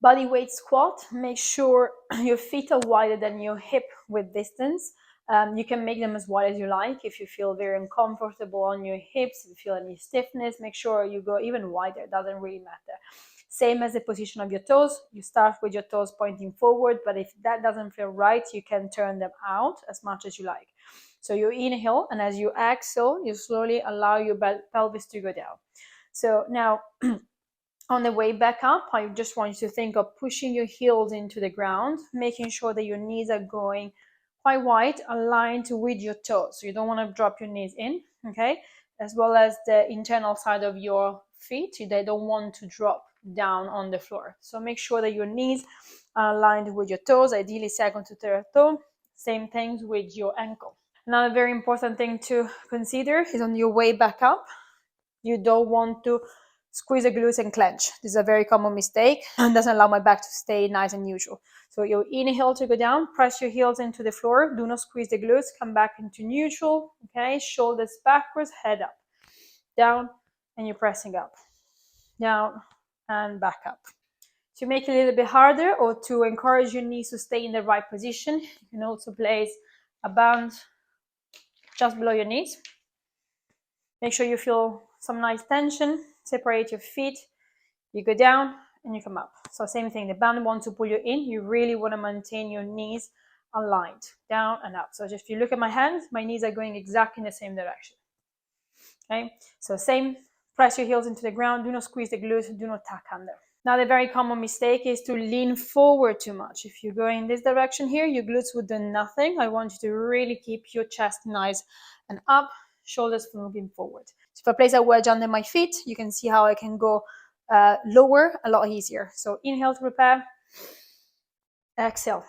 Body weight squat, make sure your feet are wider than your hip width distance. You can make them as wide as you like. If you feel very uncomfortable on your hips, if you feel any stiffness, make sure you go even wider. It doesn't really matter. Same as the position of your toes. You start with your toes pointing forward, but if that doesn't feel right, you can turn them out as much as you like. So you inhale, and as you exhale, you slowly allow your pelvis to go down. So now, on the way back up, I just want you to think of pushing your heels into the ground, making sure that your knees are going quite wide, aligned with your toes. So you don't want to drop your knees in, okay? As well as the internal side of your feet, they don't want to drop down on the floor. So make sure that your knees are aligned with your toes, ideally second to third toe. Same things with your ankle. Another very important thing to consider is on your way back up, you don't want to squeeze the glutes and clench. This is a very common mistake and doesn't allow my back to stay nice and neutral. So you inhale to go down, press your heels into the floor, do not squeeze the glutes, come back into neutral, okay? Shoulders backwards, head up, down, and you're pressing up, down, and back up. To make it a little bit harder or to encourage your knees to stay in the right position, you can also place a band just below your knees. Make sure you feel some nice tension. Separate your feet. You go down and you come up. So same thing. The band wants to pull you in. You really want to maintain your knees aligned, down and up. So if you look at my hands, my knees are going exactly in the same direction. Okay. So same. Press your heels into the ground. Do not squeeze the glutes. Do not tuck under. Now, the very common mistake is to lean forward too much. If you go in this direction here, your glutes would do nothing. I want you to really keep your chest nice and up, shoulders moving forward. So if I place a wedge under my feet, you can see how I can go lower a lot easier. So inhale to prepare, exhale.